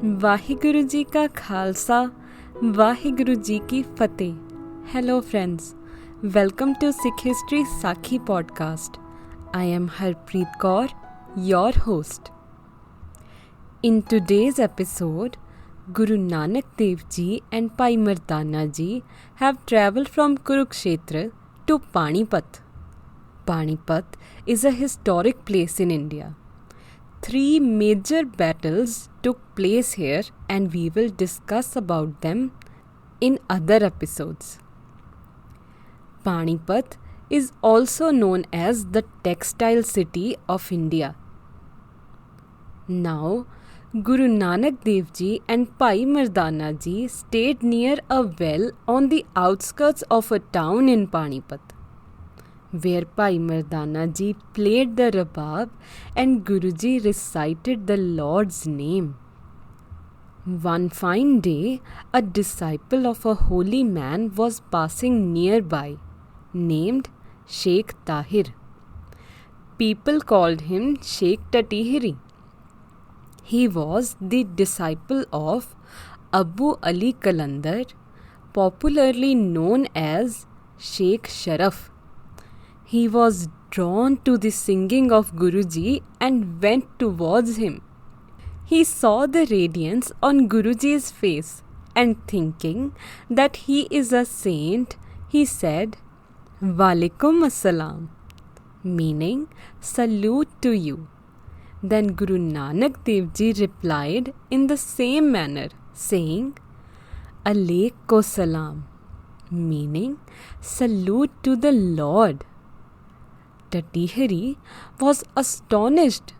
वाहिगुरु जी का खालसा, वाहिगुरु जी की फतेह. Hello friends, welcome to Sikh History Sakhi podcast. I am Harpreet Kaur, your host. In today's episode, Guru Nanak Dev Ji and Bhai Mardana Ji have travelled from Kurukshetra to Panipat. Panipat is a historic place in India. 3 major battles took place here and we will discuss about them in other episodes. Panipat is also known as the textile city of India. Now, Guru Nanak Dev Ji and Bhai Mardana Ji stayed near a well on the outskirts of a town in Panipat, where Bhai Mardana Ji played the rabab and Guruji recited the Lord's name. One fine day, a disciple of a holy man was passing nearby, named Sheikh Tahir. People called him Sheikh Tatihiri. He was the disciple of Abu Ali Kalandar, popularly known as Sheikh Sharaf. He was drawn to the singing of Guruji and went towards him. He saw the radiance on Guruji's face and thinking that he is a saint, he said, "Walaikum Assalam," meaning salute to you. Then Guru Nanak Dev Ji replied in the same manner, saying, "Alaikum Salam," meaning salute to the Lord. Tatihari was astonished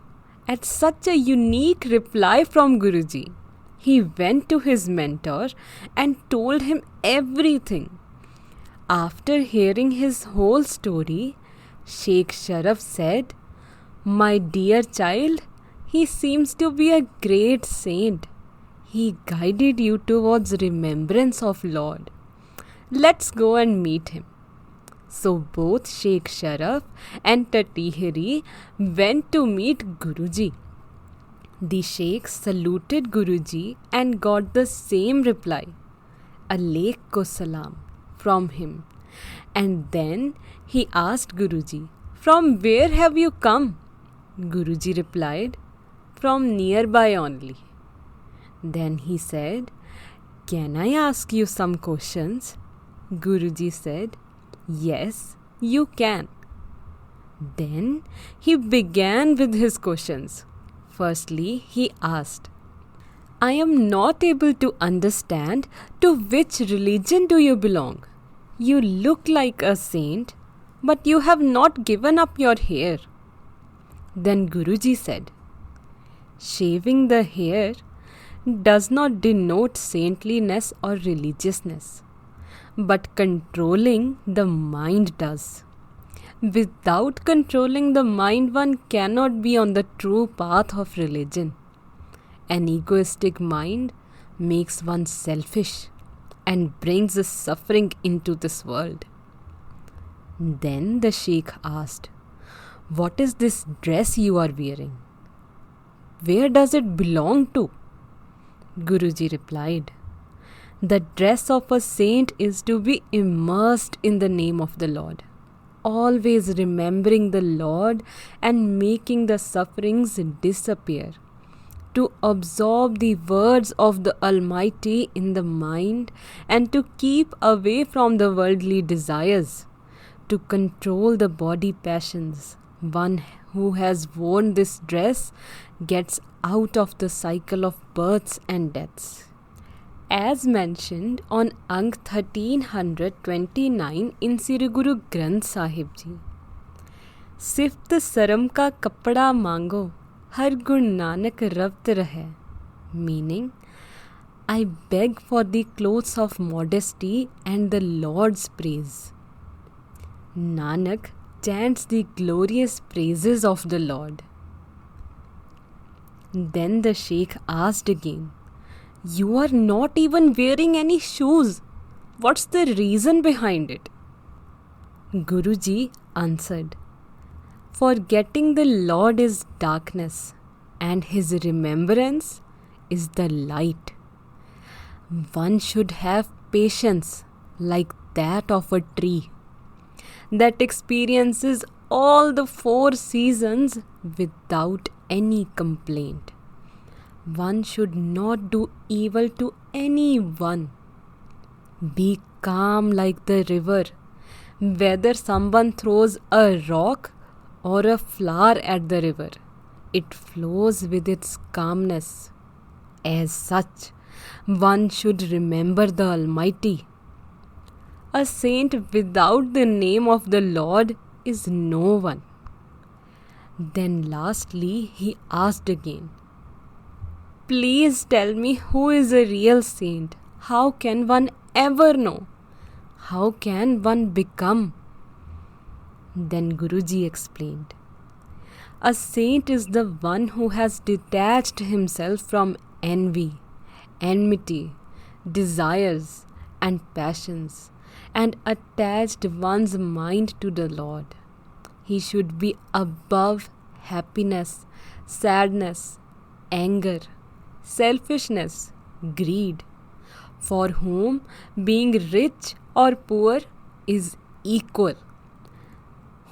at such a unique reply from Guruji. He went to his mentor and told him everything. After hearing his whole story, Sheikh Sharaf said, "My dear child, he seems to be a great saint. He guided you towards remembrance of Lord. Let's go and meet him." So both Sheikh Sharaf and Tatihari went to meet Guruji. The Sheikh saluted Guruji and got the same reply, "Alaikum Salam," from him. And then he asked Guruji, "From where have you come?" Guruji replied, "From nearby only." Then he said, "Can I ask you some questions?" Guruji said, "Yes, you can." Then he began with his questions. Firstly, he asked, "I am not able to understand to which religion do you belong? You look like a saint, but you have not given up your hair." Then Guruji said, "Shaving the hair does not denote saintliness or religiousness, but controlling the mind does. Without controlling the mind, one cannot be on the true path of religion. An egoistic mind makes one selfish and brings the suffering into this world." Then the Sheikh asked, "What is this dress you are wearing? Where does it belong to?" Guruji replied, "The dress of a saint is to be immersed in the name of the Lord, always remembering the Lord and making the sufferings disappear, to absorb the words of the Almighty in the mind and to keep away from the worldly desires, to control the body passions. One who has worn this dress gets out of the cycle of births and deaths." As mentioned on Ang 1329 in Sri Guru Granth Sahib Ji, "सिफ्त सरम का कपड़ा मांगो, हर गुण नानक रवत रहे," meaning, "I beg for the clothes of modesty and the Lord's praise." Nanak chants the glorious praises of the Lord. Then the Sheikh asked again, "You are not even wearing any shoes. What's the reason behind it?" Guruji answered, "Forgetting the Lord is darkness, and his remembrance is the light. One should have patience like that of a tree that experiences all the 4 seasons without any complaint. One should not do evil to anyone. Be calm like the river, whether someone throws a rock or a flower at the river. It flows with its calmness. As such, one should remember the Almighty. A saint without the name of the Lord is no one. Then lastly, he asked again, "Please tell me who is a real saint. How can one ever know? How can one become?" Then Guruji explained, "A saint is the one who has detached himself from envy, enmity, desires, and passions, and attached one's mind to the Lord. He should be above happiness, sadness, anger, selfishness, greed, for whom being rich or poor is equal,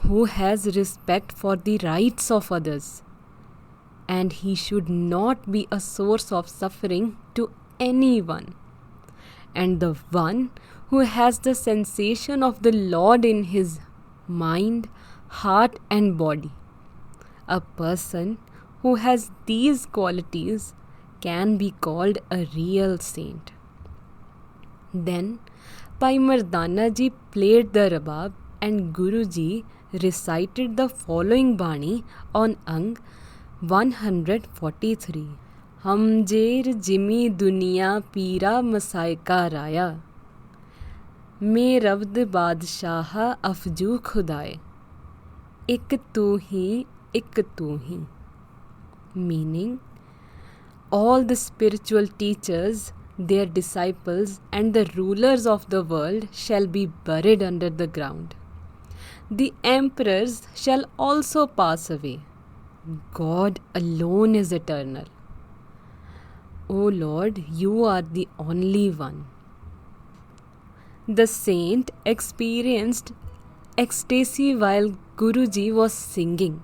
who has respect for the rights of others, and he should not be a source of suffering to anyone, and the one who has the sensation of the Lord in his mind, heart, and body. A person who has these qualities can be called a real saint." Then Bhai Mardana ji played the rabab and Guruji recited the following Bani on Ang 143. "Hamjer jimi duniya pira masaika raya, मेरवद बादशाह अफजू खुदाए, एक तू ही." Meaning, all the spiritual teachers, their disciples, and the rulers of the world shall be buried under the ground. The emperors shall also pass away. God alone is eternal. O Lord, you are the only one. The saint experienced ecstasy while Guruji was singing,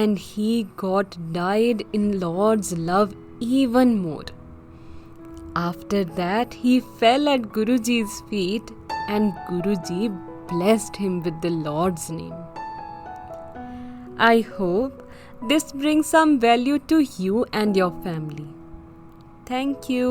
and he got dyed in Lord's love even more. After that, he fell at Guruji's feet, and Guruji blessed him with the Lord's name. I hope this brings some value to you and your family. Thank you.